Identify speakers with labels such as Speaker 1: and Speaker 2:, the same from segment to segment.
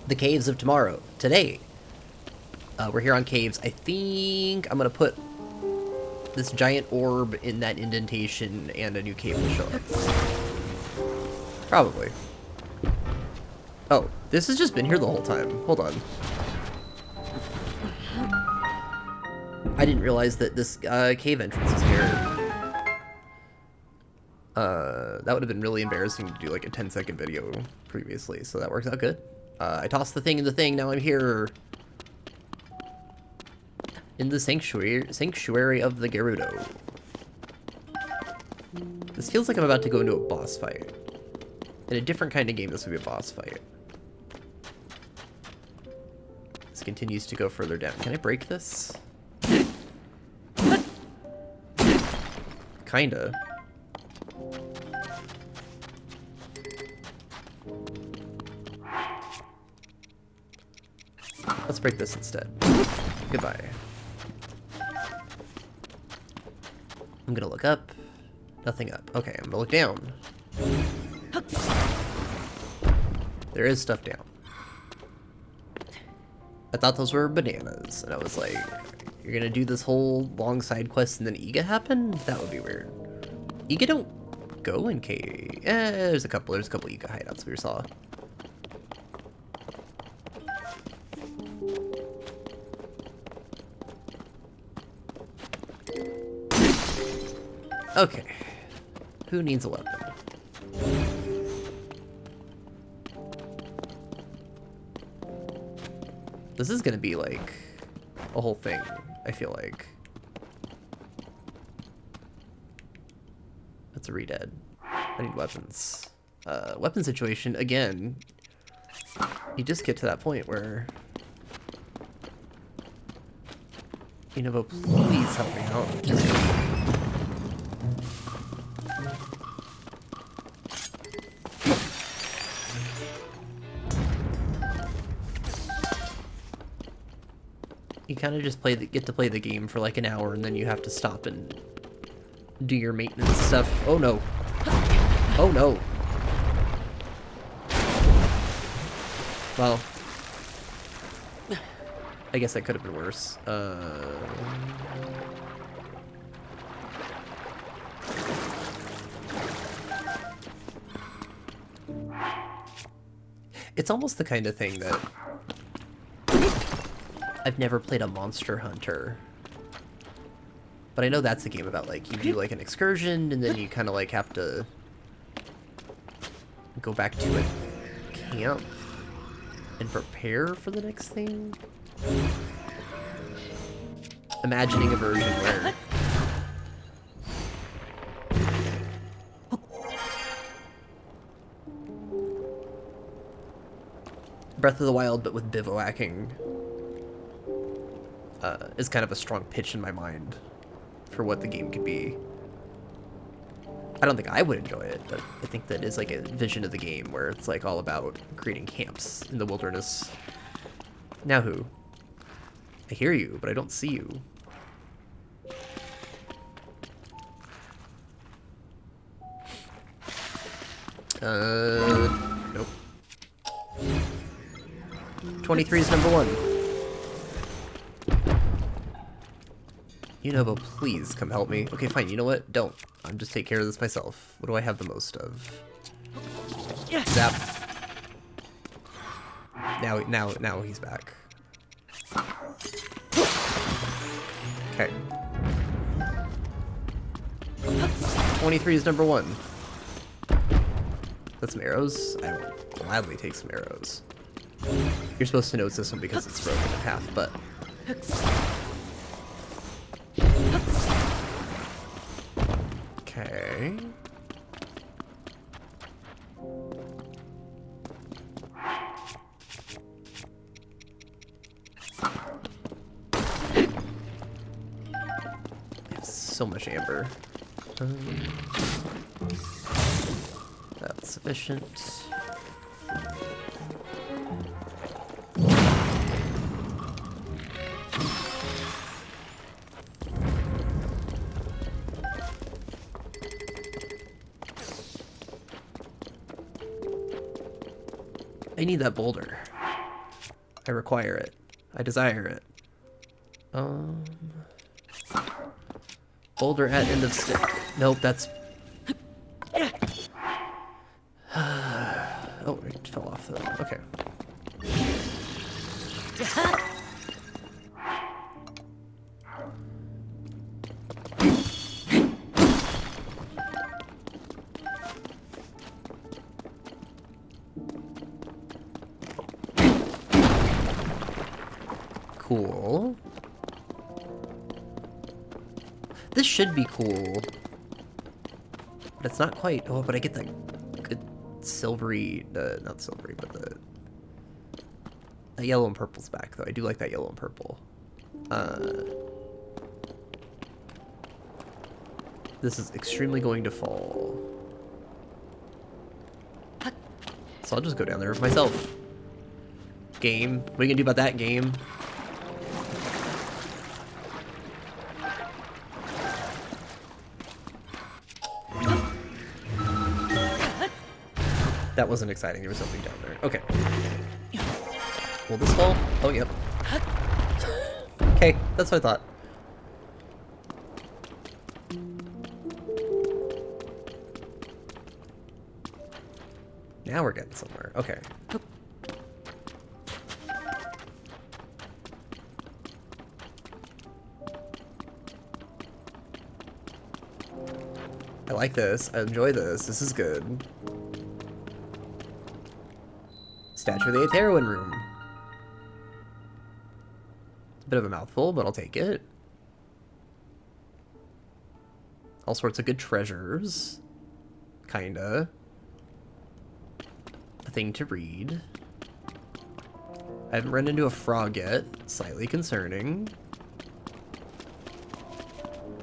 Speaker 1: the caves of tomorrow. Today, we're here on caves. I think I'm gonna put this giant orb in that indentation and a new cave will show up. Probably. Oh, this has just been here the whole time. Hold on. I didn't realize that this cave entrance is here. That would have been really embarrassing to do like a 10-second video previously, so that works out good. I tossed the thing in the thing, now I'm here. In the sanctuary of the Gerudo. This feels like I'm about to go into a boss fight. In a different kind of game, this would be a boss fight. This continues to go further down. Can I break this? Kinda. Let's break this instead. Goodbye. I'm gonna look up. Nothing up. Okay, I'm gonna look down. There is stuff down. I thought those were bananas, and I was like, you're gonna do this whole long side quest and then Iga happen? That would be weird. Iga don't go in cave. There's a couple Iga hideouts we saw. Okay. Who needs a weapon? This is gonna be like a whole thing, I feel like. That's a re-dead. I need weapons. Weapon situation, again, you just get to that point where you know, but please help me out. Just you kind of just get to play the game for like an hour, and then you have to stop and do your maintenance stuff. Oh no! Oh no! Well, I guess that could have been worse. It's almost the kind of thing that I've never played a Monster Hunter, but I know that's a game about like you do like an excursion and then you kind of like have to go back to a camp and prepare for the next thing. Imagining a version where Breath of the Wild, but with bivouacking, is kind of a strong pitch in my mind for what the game could be. I don't think I would enjoy it, but I think that is like a vision of the game where it's like all about creating camps in the wilderness. Now who? I hear you, but I don't see you. Nope. 23 is number 1. You know, but please come help me. Okay, fine. You know what? Don't. I'll just take care of this myself. What do I have the most of? Zap. Now he's back. Okay. 23 is number 1. That's some arrows. I will gladly take some arrows. You're supposed to notice this one because it's broken in half, but okay. I have so much amber. That's sufficient. I need that boulder. I require it. I desire it. Boulder at end of stick. Nope, that's... Oh, it fell off though. Okay. Cool. This should be cool. But it's not quite... Oh, but I get that good silvery... not silvery, but the yellow and purple's back, though. I do like that yellow and purple. This is extremely going to fall. So I'll just go down there myself. Game. What are you gonna do about that, game? That wasn't exciting. There was something down there. Okay. Will this fall? Oh, yep. Okay, that's what I thought. Now we're getting somewhere. Okay. I like this. I enjoy this. This is good. Statue of the Eighth Heroine room. It's a bit of a mouthful, but I'll take it. All sorts of good treasures. Kinda. A thing to read. I haven't run into a frog yet. Slightly concerning.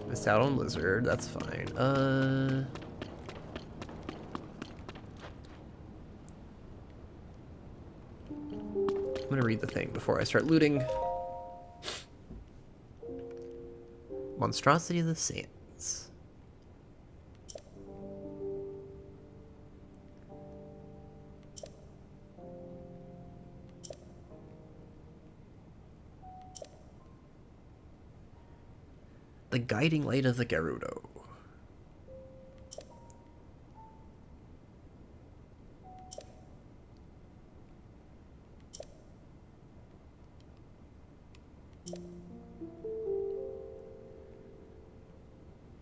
Speaker 1: Missed out on lizard. That's fine. I'm gonna read the thing before I start looting. Monstrosity of the Sands. The guiding light of the Gerudo.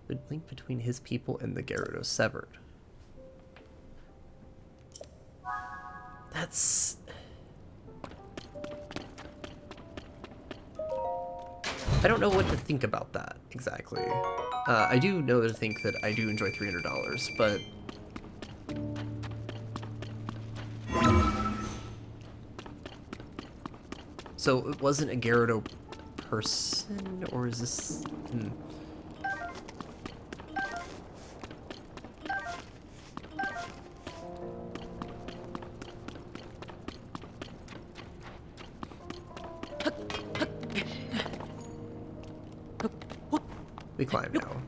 Speaker 1: The link between his people and the Gerudo severed. That's... I don't know what to think about that, exactly. I do know to think that I do enjoy $300, but... So, it wasn't a Gerudo person, or is this... We climb now.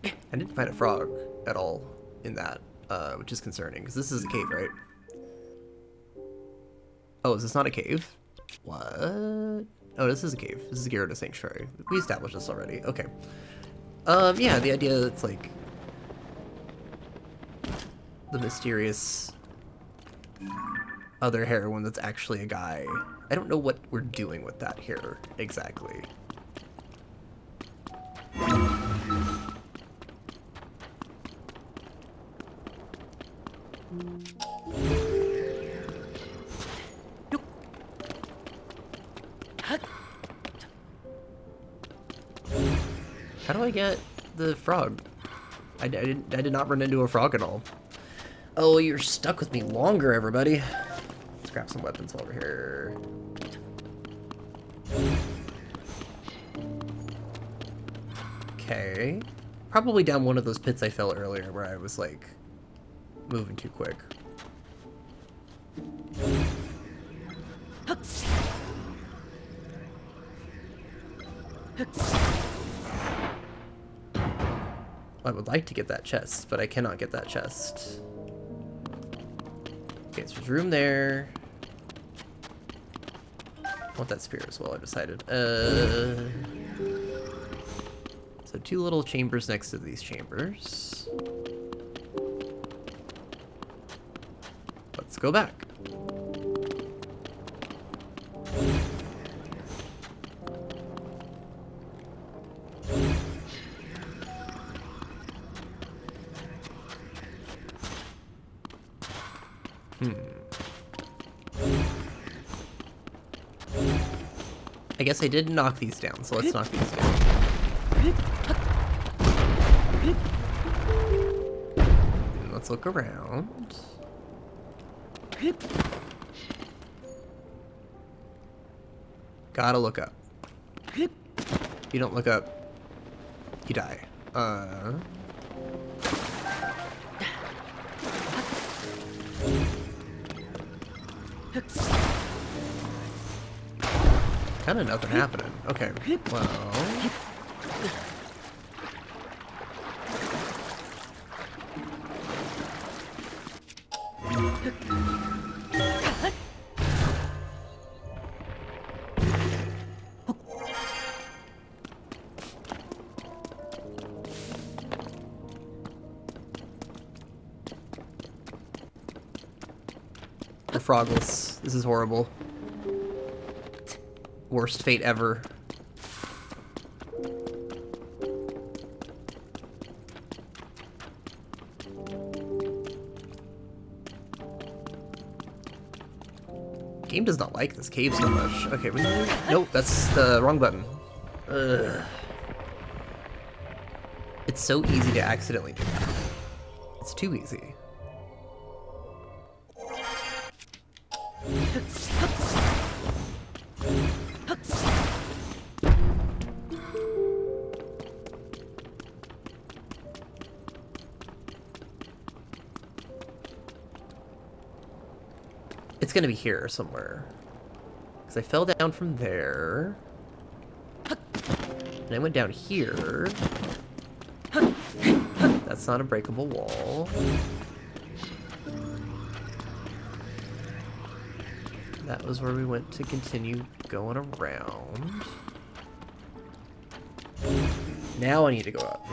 Speaker 1: I didn't find a frog at all in that, which is concerning, because this is a cave, right? Oh, is this not a cave? What? Oh, this is a cave. This is a Gerudo Sanctuary. We established this already. Okay. Yeah, the idea that it's like... the mysterious... other heroine that's actually a guy. I don't know what we're doing with that here, exactly. How do I get the frog? I did not run into a frog at all. Oh, you're stuck with me longer, everybody. Let's grab some weapons while we're here. Okay. Probably down one of those pits I fell earlier where I was, like, moving too quick. I would like to get that chest, but I cannot get that chest. Okay, so there's room there. I want that spear as well, I decided. So 2 little chambers next to these chambers. Let's go back. I guess I did knock these down, so let's knock these down. And let's look around. Gotta look up. If you don't look up, you die. Kinda nothing happening. Okay, well... We're frogless. This is horrible. Worst fate ever. Game does not like this cave so much. Okay, nope, that's the wrong button. Ugh. It's so easy to accidentally do that. It's too easy. It's gonna be here somewhere. Because I fell down from there. And I went down here. That's not a breakable wall. That was where we went to continue going around. Now I need to go up.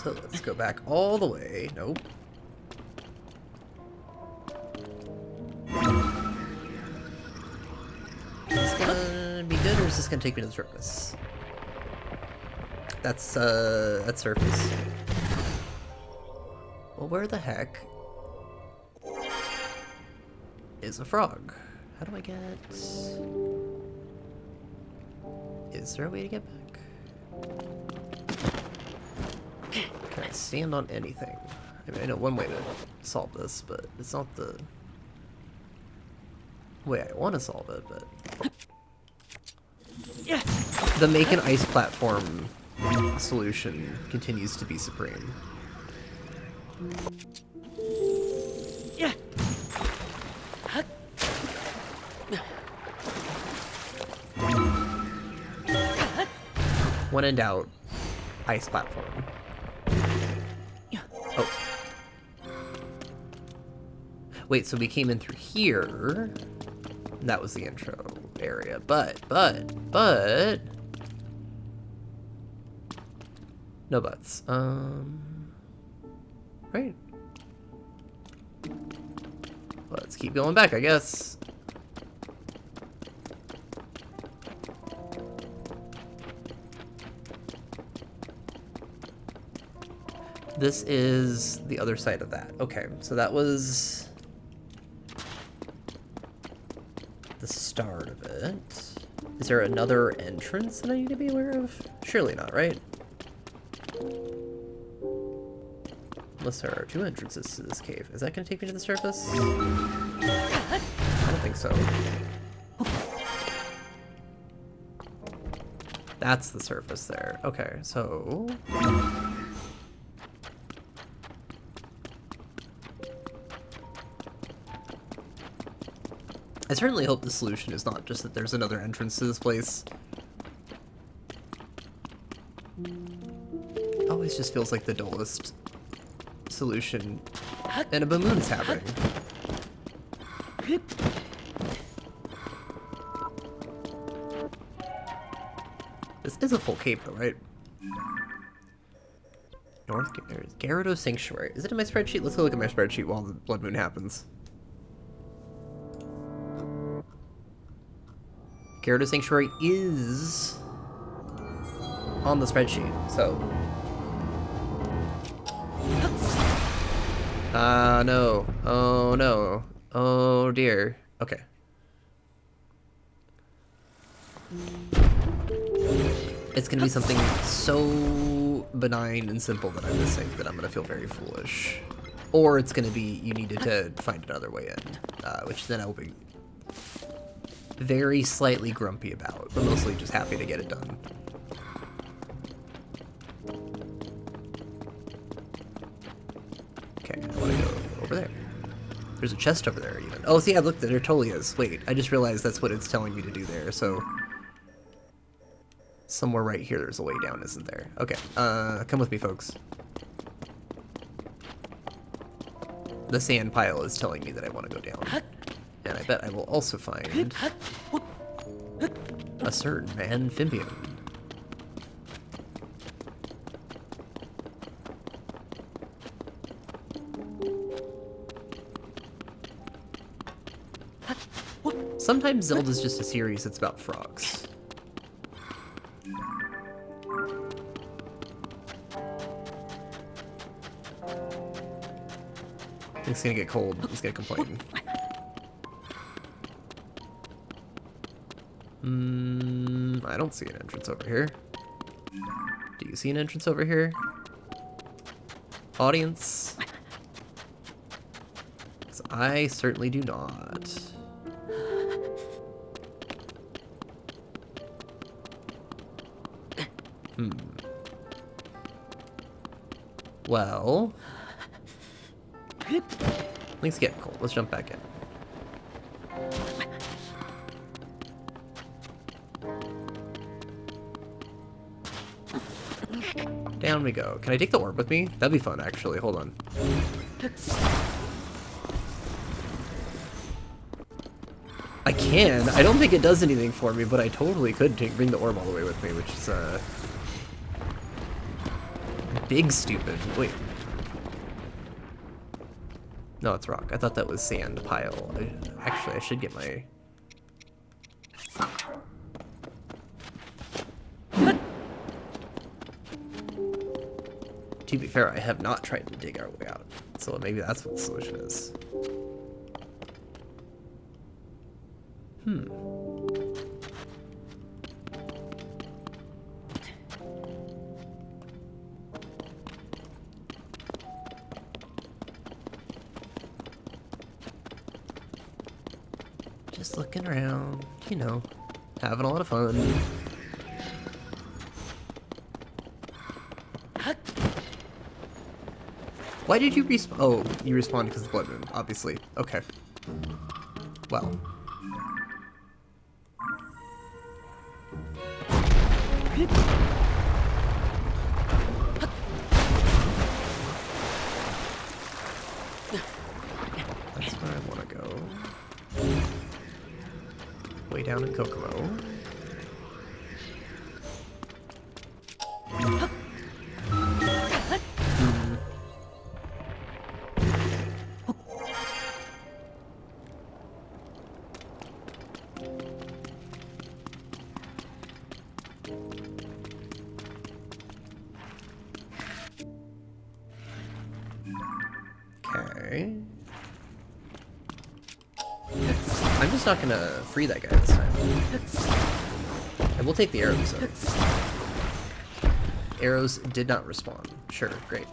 Speaker 1: So let's go back all the way. Nope. Is this gonna be good, or is this gonna take me to the surface? That's surface. Well, where the heck is a frog? How do I get... Is there a way to get back? Can I stand on anything? I mean, I know one way to solve this, but it's not the way I want to solve it, but... The make an ice platform solution continues to be supreme. When in doubt, ice platform. Oh. Wait, so we came in through here. That was the intro area, but... No buts. Right. Let's keep going back, I guess. This is the other side of that. Okay, so that was the start of it. Is there another entrance that I need to be aware of? Surely not, right? Unless there are 2 entrances to this cave. Is that going to take me to the surface? I don't think so. That's the surface there. Okay, so... I certainly hope the solution is not just that there's another entrance to this place. Always this just feels like the dullest solution in a Bamoon's happening. This is a full cape though, right? North Gerudo Sanctuary. Is it in my spreadsheet? Let's go look at my spreadsheet while the blood moon happens. Gerudo Sanctuary is on the spreadsheet, so. No. Oh no. Oh dear. Okay. It's gonna be something so benign and simple that I'm missing that I'm gonna feel very foolish. Or it's gonna be you needed to find another way in, which then I will be very slightly grumpy about, but mostly just happy to get it done. Okay, I wanna go over there. There's a chest over there even. Oh, see, I looked, there totally is. Wait, I just realized that's what it's telling me to do there, so. Somewhere right here there's a way down, isn't there? Okay, come with me, folks. The sand pile is telling me that I want to go down. And I bet I will also find a certain amphibian. Sometimes Zelda's just a series that's about frogs. It's gonna get cold. He's gonna complain. I don't see an entrance over here. Do you see an entrance over here? Audience? 'Cause I certainly do not. Well, things get cold. Let's jump back in. Down we go. Can I take the orb with me? That'd be fun, actually. Hold on. I can. I don't think it does anything for me, but I totally could bring the orb all the way with me, which is, big stupid. Wait. No, it's rock. I thought that was sand pile. Actually, I should get my... To be fair, I have not tried to dig our way out. So maybe that's what the solution is. Just looking around, you know, having a lot of fun. Why did you respawn? Oh, you respawned because of the blood moon, obviously. Okay. Well. That's where I want to go. Way down in Kokomo. Okay. I'm just not gonna free that guy this time. And we'll take the arrows though. Arrows did not respawn. Sure, great.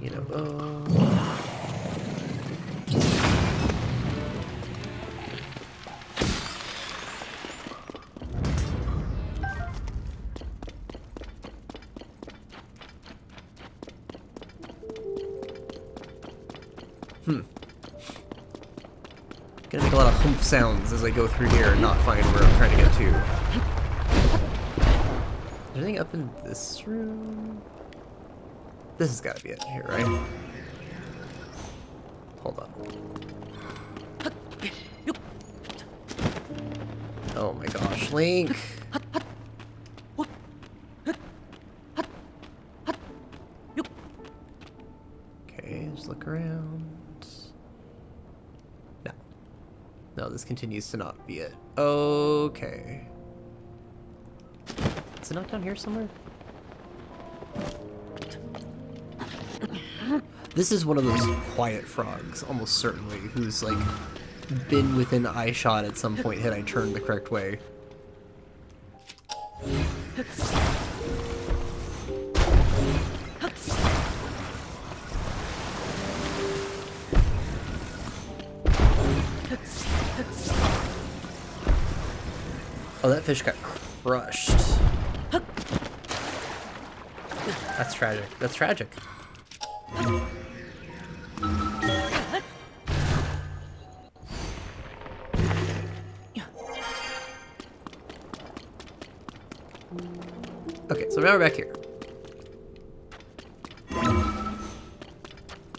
Speaker 1: You know, Gonna make a lot of hump sounds as I go through here and not find where I'm trying to get to. Is there anything up in this room? This has got to be it here, right? Hold on. Oh my gosh, Link! Okay, just look around. No. No, this continues to not be it. Okay. Is it not down here somewhere? This is one of those quiet frogs, almost certainly, who's like been within eye shot at some point had I turned the correct way. Oh, that fish got crushed. That's tragic. That's tragic. Okay, so now we're back here.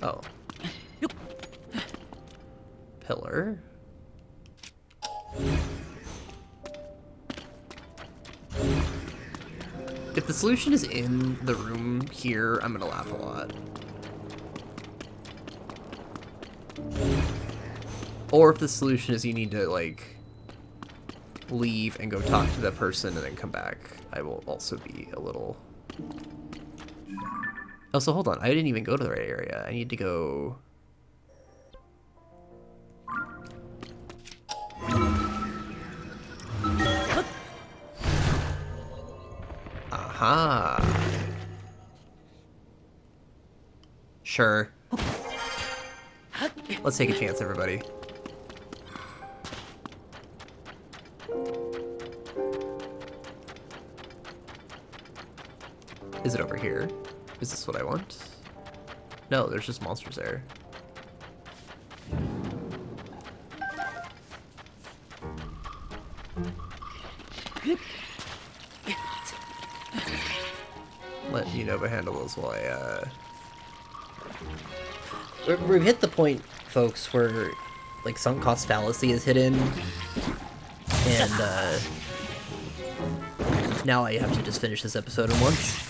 Speaker 1: Oh. Pillar. If the solution is in the room here, I'm gonna laugh a lot. Or if the solution is you need to, like, leave and go talk to that person and then come back, I will also be a little... Oh, so hold on. I didn't even go to the right area. I need to go... Aha! Sure. Let's take a chance, everybody. Is it over here? Is this what I want? No, there's just monsters there. Let Unova handle those while I, We've hit the point, folks, where, like, sunk cost fallacy is hidden, and, now I have to just finish this episode in once.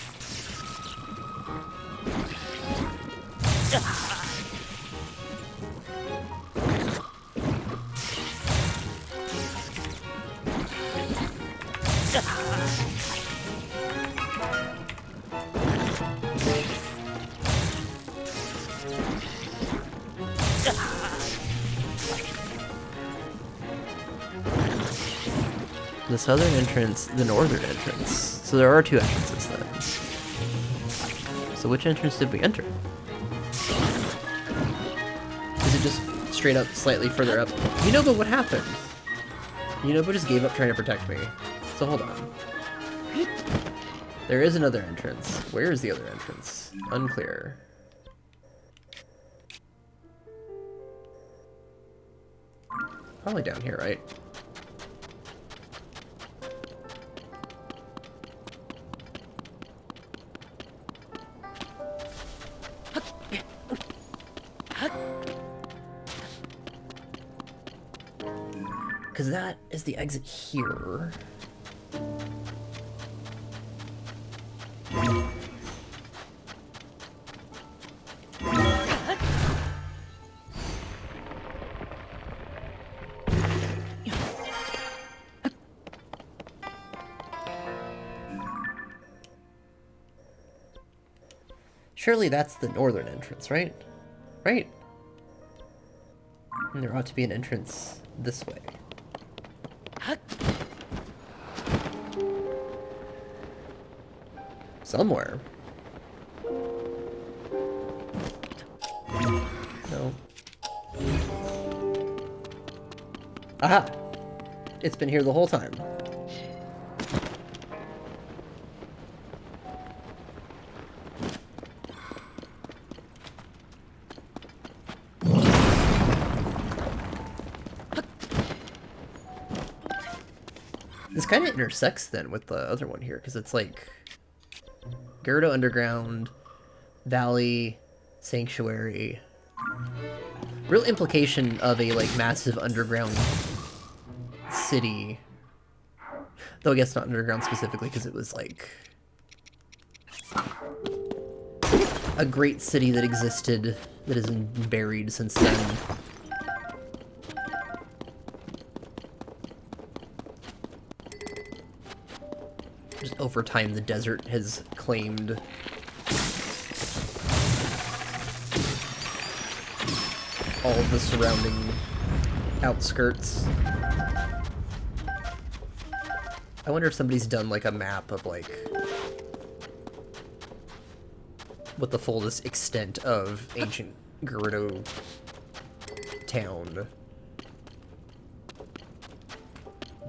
Speaker 1: The southern entrance, the northern entrance. So there are two entrances then. So which entrance did we enter? Is it just straight up slightly further up? You know, but what happened? You know, but just gave up trying to protect me. So hold on. There is another entrance. Where is the other entrance? Unclear. Probably down here, right? Because that is the exit here. Surely that's the northern entrance, right? Right? And there ought to be an entrance this way. Somewhere. No. Aha! It's been here the whole time. This kind of intersects then with the other one here, because it's like Gerudo Underground, Valley, Sanctuary. Real implication of a like massive underground city. Though I guess not underground specifically, because it was like a great city that existed that has been buried since then. Just over time, the desert has claimed all of the surrounding outskirts. I wonder if somebody's done like a map of like what the fullest extent of ancient Gerudo town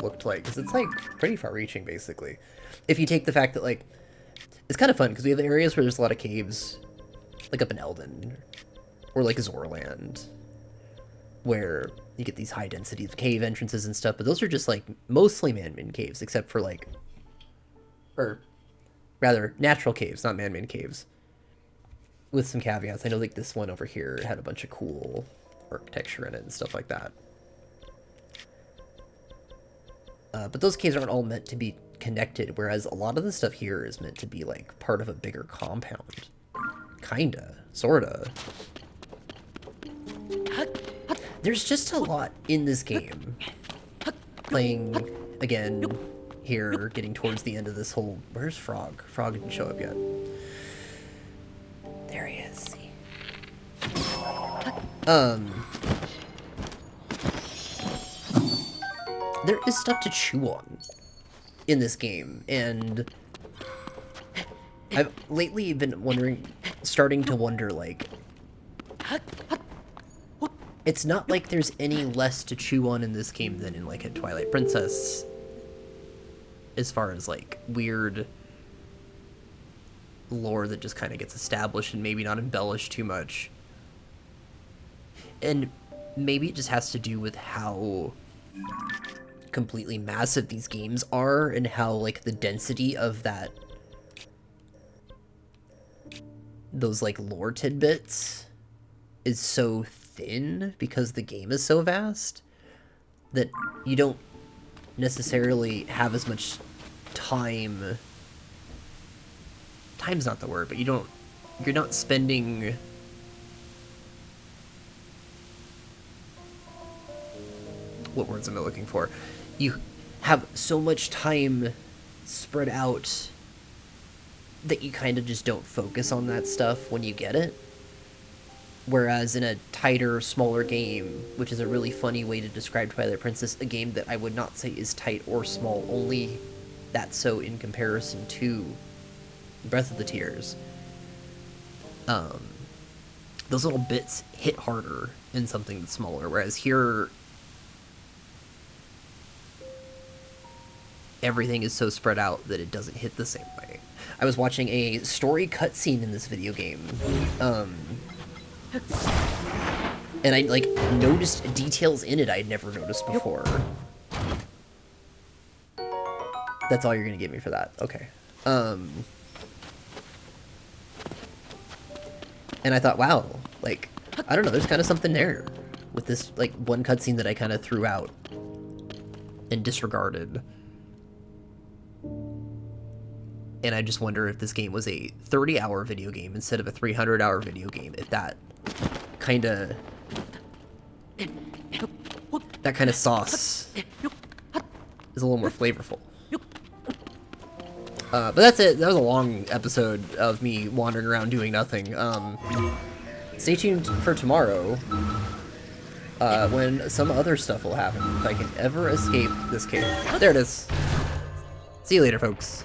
Speaker 1: looked like, because it's like pretty far-reaching basically. If you take the fact that like it's kind of fun because we have areas where there's a lot of caves, like up in Eldon or like Zorland, where you get these high density cave entrances and stuff, but those are just like mostly man-made caves, except for like, or rather natural caves, not man-made caves, with some caveats. I know like this one over here had a bunch of cool architecture in it and stuff like that. But those caves aren't all meant to be connected, whereas a lot of the stuff here is meant to be like part of a bigger compound. Kinda, sorta. There's just a lot in this game. Playing again here, getting towards the end of this whole... Where's Frog? Frog didn't show up yet. There he is. See? There is stuff to chew on in this game, and I've lately been starting to wonder, like, it's not like there's any less to chew on in this game than in, like, a Twilight Princess, as far as, like, weird lore that just kind of gets established and maybe not embellished too much. And maybe it just has to do with how completely massive these games are, and how, like, the density of those, like, lore tidbits is so thin because the game is so vast that you don't necessarily have as much time. Time's not the word, but you're not spending what words am I looking for? You have so much time spread out that you kind of just don't focus on that stuff when you get it. Whereas in a tighter, smaller game, which is a really funny way to describe Twilight Princess, a game that I would not say is tight or small, only that's so in comparison to Breath of the Tears. Those little bits hit harder in something that's smaller, whereas here everything is so spread out that it doesn't hit the same way. I was watching a story cutscene in this video game, and I, like, noticed details in it I'd never noticed before. That's all you're gonna give me for that? Okay. And I thought, wow, like, I don't know, there's kind of something there with this, like, one cutscene that I kind of threw out and disregarded. And I just wonder if this game was a 30-hour video game instead of a 300-hour video game, if that kind of sauce is a little more flavorful. But that's it. That was a long episode of me wandering around doing nothing. Stay tuned for tomorrow, when some other stuff will happen, if I can ever escape this cave. There it is. See you later, folks.